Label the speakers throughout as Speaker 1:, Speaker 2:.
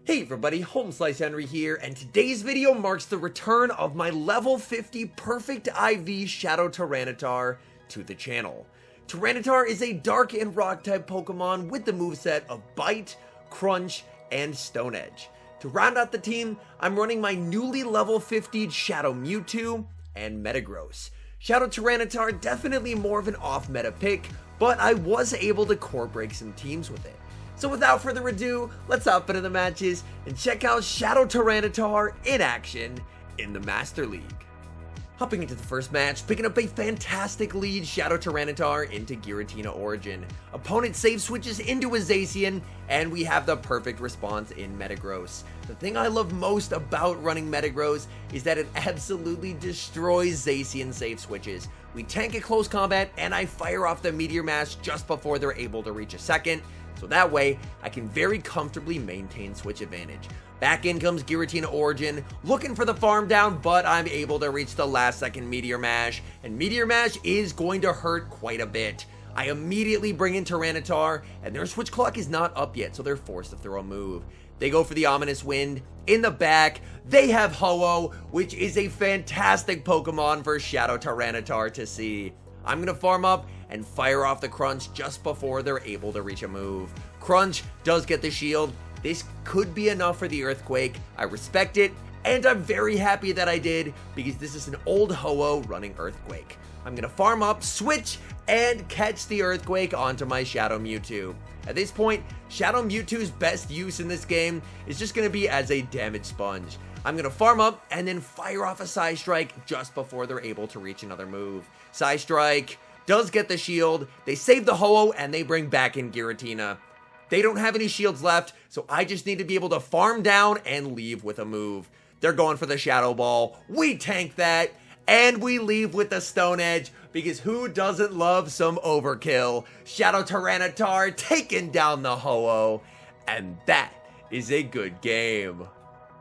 Speaker 1: Hey everybody, HomeSliceHenry here, and today's video marks the return of my level 50 perfect IV Shadow Tyranitar to the channel. Tyranitar is a dark and rock type Pokemon with the moveset of Bite, Crunch, and Stone Edge. To round out the team, I'm running my newly level 50'd Shadow Mewtwo and Metagross. Shadow Tyranitar definitely more of an off-meta pick, but I was able to core break some teams with it. So without further ado, let's hop into the matches and check out Shadow Tyranitar in action in the Master League. Hopping into the first match, picking up a fantastic lead, Shadow Tyranitar into Giratina Origin. Opponent save switches into a Zacian, and we have the perfect response in Metagross. The thing I love most about running Metagross is that it absolutely destroys Zacian save switches. We tank at close combat, and I fire off the Meteor Mash just before they're able to reach a second, so that way I can very comfortably maintain switch advantage. Back in comes Giratina Origin, looking for the farm down, but I'm able to reach the last second Meteor Mash, and Meteor Mash is going to hurt quite a bit. I immediately bring in Tyranitar, and their switch clock is not up yet, so they're forced to throw a move. They go for the Ominous Wind. In the back, they have Ho-Oh, which is a fantastic Pokemon for Shadow Tyranitar to see. I'm going to farm up and fire off the Crunch just before they're able to reach a move. Crunch does get the shield. This could be enough for the Earthquake. I respect it, and I'm very happy that I did, because this is an old Ho-Oh running Earthquake. I'm going to farm up, switch, and catch the Earthquake onto my Shadow Mewtwo. At this point, Shadow Mewtwo's best use in this game is just going to be as a damage sponge. I'm going to farm up and then fire off a Psy Strike just before they're able to reach another move. Psy Strike does get the shield. They save the Ho-Oh and they bring back in Giratina. They don't have any shields left, so I just need to be able to farm down and leave with a move. They're going for the Shadow Ball. We tank that, and we leave with the Stone Edge, because who doesn't love some overkill? Shadow Tyranitar taking down the Ho-Oh, and that is a good game.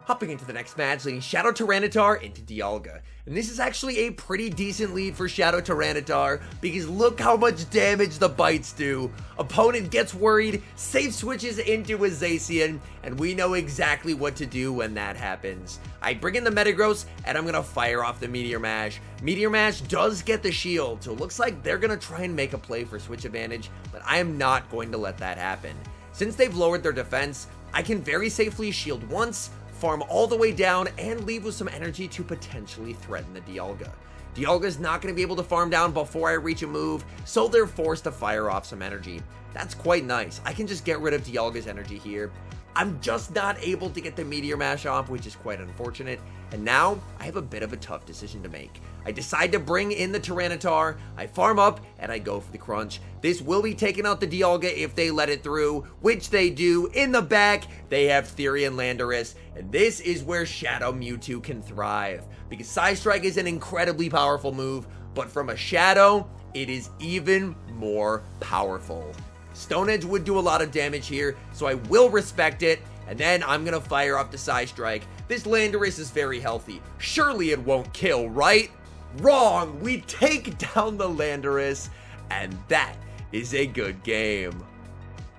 Speaker 1: Hopping into the next match, leading Shadow Tyranitar into Dialga. And this is actually a pretty decent lead for Shadow Tyranitar, because look how much damage the bites do. Opponent gets worried, save switches into a Zacian, and we know exactly what to do when that happens. I bring in the Metagross, and I'm going to fire off the Meteor Mash. Meteor Mash does get the shield, so it looks like they're going to try and make a play for switch advantage, but I am not going to let that happen. Since they've lowered their defense, I can very safely shield once, farm all the way down, and leave with some energy to potentially threaten the Dialga. Dialga's not going to be able to farm down before I reach a move, so they're forced to fire off some energy. That's quite nice. I can just get rid of Dialga's energy here. I'm just not able to get the Meteor Mash off, which is quite unfortunate, and now I have a bit of a tough decision to make. I decide to bring in the Tyranitar, I farm up, and I go for the Crunch. This will be taking out the Dialga if they let it through, which they do. In the back, they have Therian Landorus, and this is where Shadow Mewtwo can thrive, because Psy Strike is an incredibly powerful move, but from a Shadow, it is even more powerful. Stone Edge would do a lot of damage here, so I will respect it, and then I'm going to fire off the Psy Strike. This Landorus is very healthy. Surely it won't kill, right? Wrong! We take down the Landorus, and that is a good game.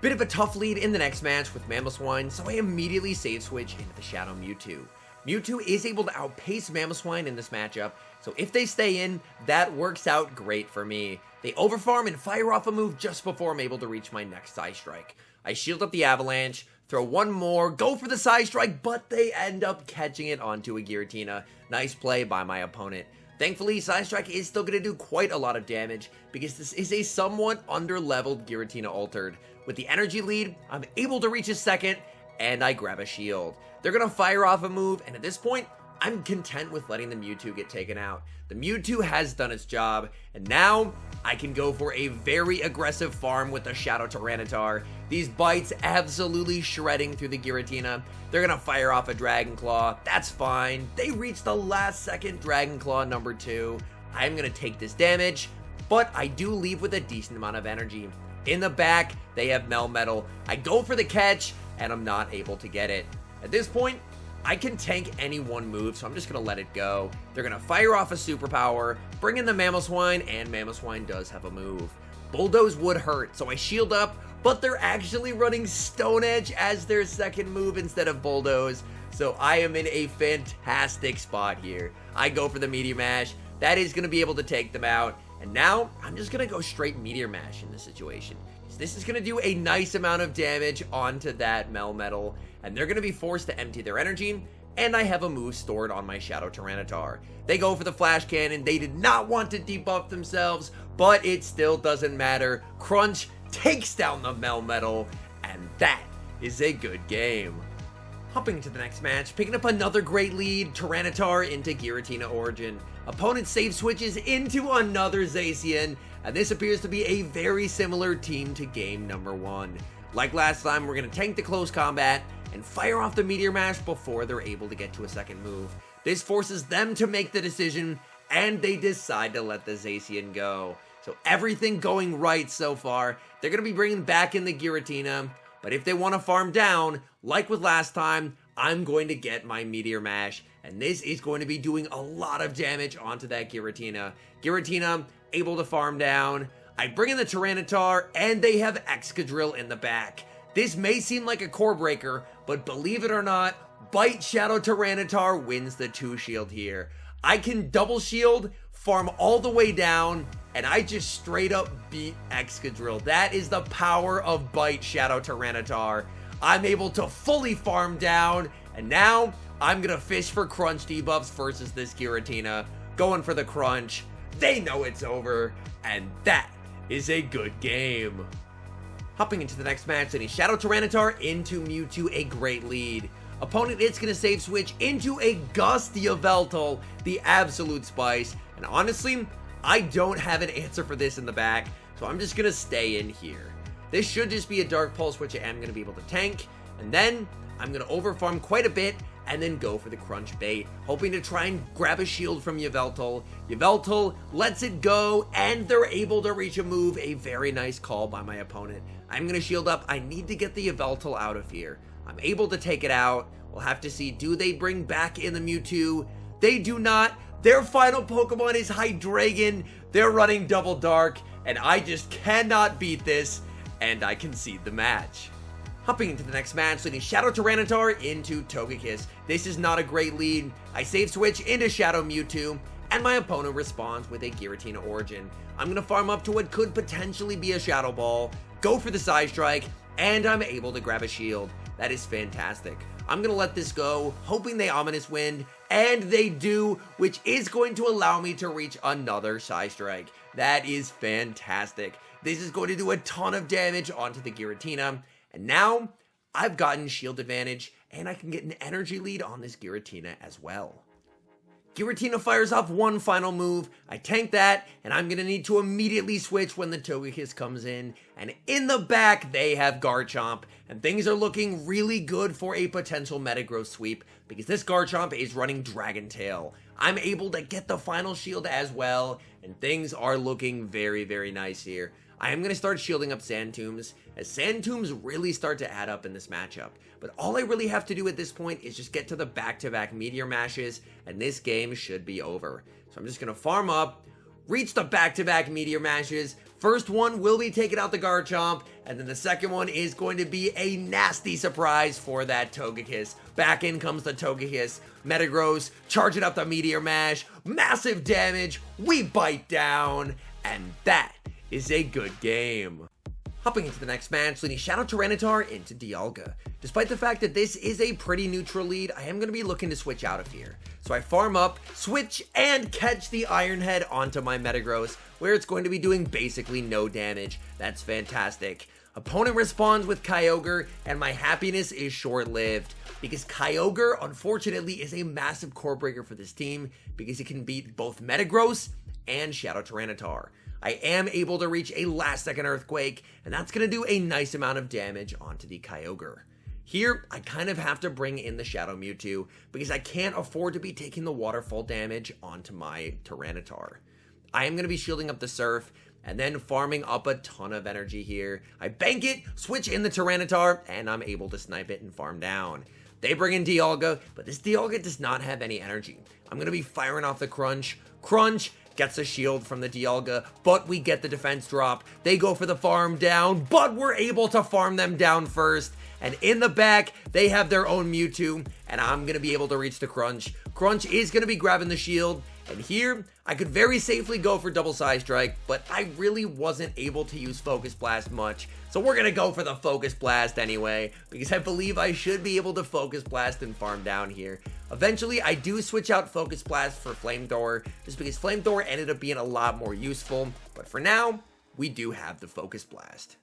Speaker 1: Bit of a tough lead in the next match with Mamoswine, so I immediately save switch into the Shadow Mewtwo. Mewtwo is able to outpace Mamoswine in this matchup, so if they stay in, that works out great for me. They overfarm and fire off a move just before I'm able to reach my next Psy Strike. I shield up the Avalanche, throw one more, go for the Psy Strike, but they end up catching it onto a Giratina. Nice play by my opponent. Thankfully, Psy Strike is still going to do quite a lot of damage, because this is a somewhat under-leveled Giratina Altered. With the energy lead, I'm able to reach a second, and I grab a shield. They're going to fire off a move, and at this point, I'm content with letting the Mewtwo get taken out. The Mewtwo has done its job, and now I can go for a very aggressive farm with the Shadow Tyranitar. These bites absolutely shredding through the Giratina. They're going to fire off a Dragon Claw. That's fine. They reach the last second Dragon Claw number 2. I'm going to take this damage, but I do leave with a decent amount of energy. In the back, they have Melmetal. I go for the catch, and I'm not able to get it. At this point, I can tank any one move, so I'm just going to let it go. They're going to fire off a superpower, bring in the Mamoswine, and Mamoswine does have a move. Bulldoze would hurt, so I shield up, but they're actually running Stone Edge as their second move instead of Bulldoze. So I am in a fantastic spot here. I go for the Meteor Mash. That is going to be able to take them out. And now I'm just going to go straight Meteor Mash in this situation. So this is going to do a nice amount of damage onto that Melmetal. And they're going to be forced to empty their energy. And I have a move stored on my Shadow Tyranitar. They go for the Flash Cannon. They did not want to debuff themselves, but it still doesn't matter. Crunch takes down the Melmetal, and that is a good game. Hopping into the next match, picking up another great lead, Tyranitar into Giratina Origin. Opponent save switches into another Zacian, and this appears to be a very similar team to game number 1. Like last time, we're going to tank the close combat and fire off the Meteor Mash before they're able to get to a second move. This forces them to make the decision, and they decide to let the Zacian go. So everything going right so far. They're going to be bringing back in the Giratina, but if they want to farm down, like with last time, I'm going to get my Meteor Mash, and this is going to be doing a lot of damage onto that Giratina. Giratina able to farm down. I bring in the Tyranitar, and they have Excadrill in the back. This may seem like a core breaker, but believe it or not, Bite Shadow Tyranitar wins the 2 shield here. I can double shield, farm all the way down, and I just straight up beat Excadrill. That is the power of Bite Shadow Tyranitar. I'm able to fully farm down, and now I'm gonna fish for Crunch debuffs versus this Giratina. Going for the Crunch. They know it's over, and that is a good game. Hopping into the next match, sending Shadow Tyranitar into Mewtwo, a great lead. Opponent is going to save switch into a Gusty Yveltal, the absolute spice. And honestly, I don't have an answer for this in the back, so I'm just going to stay in here. This should just be a Dark Pulse, which I am going to be able to tank. And then I'm going to overfarm quite a bit and then go for the Crunch bait, hoping to try and grab a shield from Yveltal. Yveltal lets it go, and they're able to reach a move. A very nice call by my opponent. I'm going to shield up. I need to get the Yveltal out of here. I'm able to take it out. We'll have to see, do they bring back in the Mewtwo? They do not. Their final Pokemon is Hydreigon. They're running Double Dark, and I just cannot beat this, and I concede the match. Hopping into the next match, leading Shadow Tyranitar into Togekiss. This is not a great lead. I save switch into Shadow Mewtwo, and my opponent responds with a Giratina Origin. I'm going to farm up to what could potentially be a Shadow Ball, go for the Side Strike, and I'm able to grab a shield. That is fantastic. I'm going to let this go, hoping they Ominous Wind, and they do, which is going to allow me to reach another Side Strike. That is fantastic. This is going to do a ton of damage onto the Giratina, and now I've gotten shield advantage, and I can get an energy lead on this Giratina as well. Giratina fires off one final move. I tank that, and I'm going to need to immediately switch when the Togekiss comes in. And in the back, they have Garchomp, and things are looking really good for a potential Metagross sweep, because this Garchomp is running Dragon Tail. I'm able to get the final shield as well, and things are looking very, very nice here. I am going to start shielding up Sandtombs, as Sandtombs really start to add up in this matchup. But all I really have to do at this point is just get to the back-to-back Meteor Mashes, and this game should be over. So I'm just going to farm up, reach the back-to-back Meteor Mashes. First one will be taking out the Garchomp, and then the second one is going to be a nasty surprise for that Togekiss. Back in comes the Togekiss. Metagross, charging up the Meteor Mash. Massive damage. We bite down, and that is a good game. Hopping into the next match, leading Shadow Tyranitar into Dialga. Despite the fact that this is a pretty neutral lead, I am going to be looking to switch out of here. So I farm up, switch, and catch the Iron Head onto my Metagross, where it's going to be doing basically no damage. That's fantastic. Opponent responds with Kyogre, and my happiness is short-lived, because Kyogre, unfortunately, is a massive core breaker for this team, because it can beat both Metagross and Shadow Tyranitar. I am able to reach a last-second Earthquake, and that's going to do a nice amount of damage onto the Kyogre. Here, I kind of have to bring in the Shadow Mewtwo, because I can't afford to be taking the waterfall damage onto my Tyranitar. I am going to be shielding up the Surf, and then farming up a ton of energy here. I bank it, switch in the Tyranitar, and I'm able to snipe it and farm down. They bring in Dialga, but this Dialga does not have any energy. I'm going to be firing off the Crunch, gets a shield from the Dialga, but we get the defense drop. They go for the farm down, but we're able to farm them down first. And in the back, they have their own Mewtwo, and I'm going to be able to reach the Crunch. Crunch is going to be grabbing the shield, and here, I could very safely go for double Psy Strike, but I really wasn't able to use Focus Blast much, so we're going to go for the Focus Blast anyway, because I believe I should be able to Focus Blast and farm down here. Eventually, I do switch out Focus Blast for Flamethrower, just because Flamethrower ended up being a lot more useful, but for now, we do have the Focus Blast.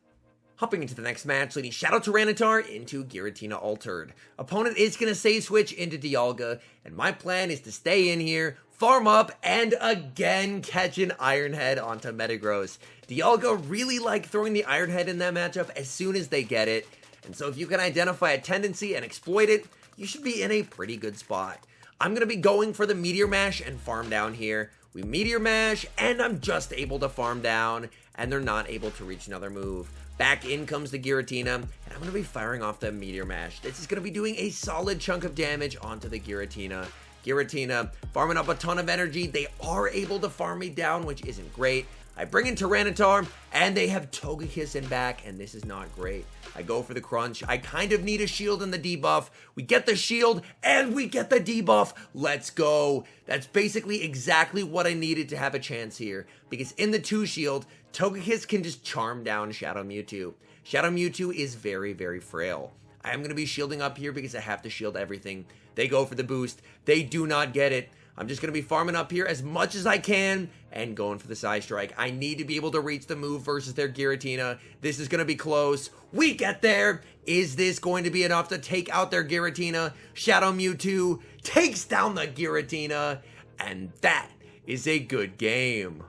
Speaker 1: Hopping into the next match, leading Shadow Tyranitar into Giratina Altered. Opponent is going to save switch into Dialga, and my plan is to stay in here, farm up, and again catch an Iron Head onto Metagross. Dialga really like throwing the Iron Head in that matchup as soon as they get it, and so if you can identify a tendency and exploit it, you should be in a pretty good spot. I'm going to be going for the Meteor Mash and farm down here. We Meteor Mash, and I'm just able to farm down, and they're not able to reach another move. Back in comes the Giratina, and I'm going to be firing off the Meteor Mash. This is going to be doing a solid chunk of damage onto the Giratina. Giratina farming up a ton of energy. They are able to farm me down, which isn't great. I bring in Tyranitar, and they have Togekiss in back, and this is not great. I go for the Crunch. I kind of need a shield and the debuff. We get the shield, and we get the debuff. Let's go. That's basically exactly what I needed to have a chance here, because in the 2 shield, Togekiss can just charm down Shadow Mewtwo. Shadow Mewtwo is very, very frail. I am going to be shielding up here because I have to shield everything. They go for the boost. They do not get it. I'm just going to be farming up here as much as I can and going for the Psy Strike. I need to be able to reach the move versus their Giratina. This is going to be close. We get there. Is this going to be enough to take out their Giratina? Shadow Mewtwo takes down the Giratina, and that is a good game.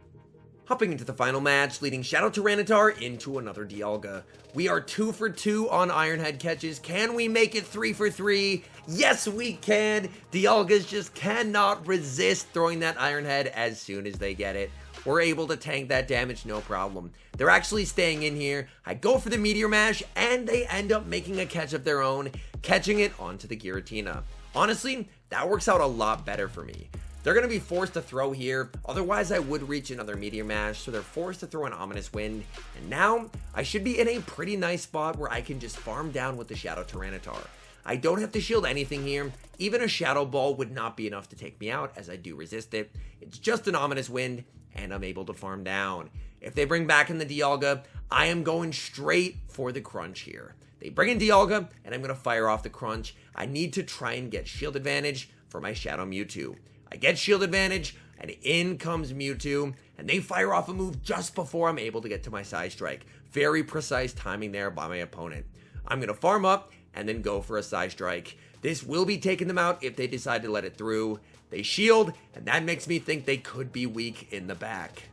Speaker 1: Hopping into the final match, leading Shadow Tyranitar into another Dialga. We are 2 for 2 on Iron Head catches. Can we make it 3 for 3? Yes, we can. Dialgas just cannot resist throwing that Iron Head as soon as they get it. We're able to tank that damage, no problem. They're actually staying in here. I go for the Meteor Mash, and they end up making a catch of their own, catching it onto the Giratina. Honestly, that works out a lot better for me. They're going to be forced to throw here, otherwise I would reach another Meteor Mash, so they're forced to throw an Ominous Wind, and now I should be in a pretty nice spot where I can just farm down with the Shadow Tyranitar. I don't have to shield anything here. Even a Shadow Ball would not be enough to take me out, as I do resist it. It's just an Ominous Wind, and I'm able to farm down. If they bring back in the Dialga, I am going straight for the Crunch here. They bring in Dialga, and I'm going to fire off the Crunch. I need to try and get shield advantage for my Shadow Mewtwo. I get shield advantage, and in comes Mewtwo, and they fire off a move just before I'm able to get to my Psy Strike. Very precise timing there by my opponent. I'm going to farm up, and then go for a Psy Strike. This will be taking them out if they decide to let it through. They shield, and that makes me think they could be weak in the back.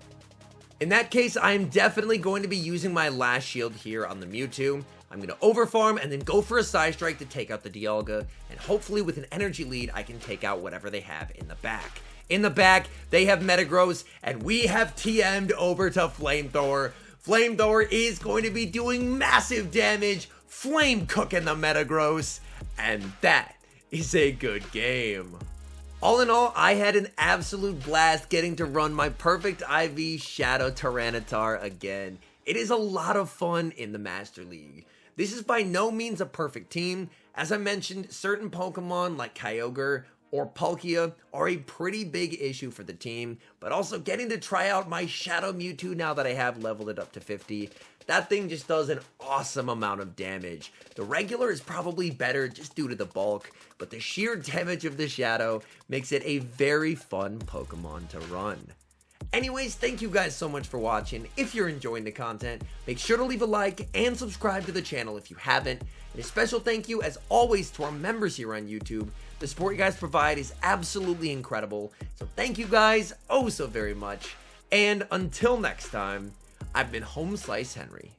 Speaker 1: In that case, I am definitely going to be using my last shield here on the Mewtwo. I'm going to overfarm and then go for a Psy Strike to take out the Dialga, and hopefully with an energy lead, I can take out whatever they have in the back. In the back, they have Metagross, and we have TM'd over to Flamethrower. Flamethrower is going to be doing massive damage, flame cooking the Metagross, and that is a good game. All in all, I had an absolute blast getting to run my perfect IV Shadow Tyranitar again. It is a lot of fun in the Master League. This is by no means a perfect team. As I mentioned, certain Pokemon like Kyogre or Palkia are a pretty big issue for the team, but also getting to try out my Shadow Mewtwo now that I have leveled it up to 50, that thing just does an awesome amount of damage. The regular is probably better just due to the bulk, but the sheer damage of the Shadow makes it a very fun Pokemon to run. Anyways, thank you guys so much for watching. If you're enjoying the content, make sure to leave a like and subscribe to the channel if you haven't. And a special thank you, as always, to our members here on YouTube. The support you guys provide is absolutely incredible. So thank you guys oh so very much. And until next time, I've been HomeSliceHenry.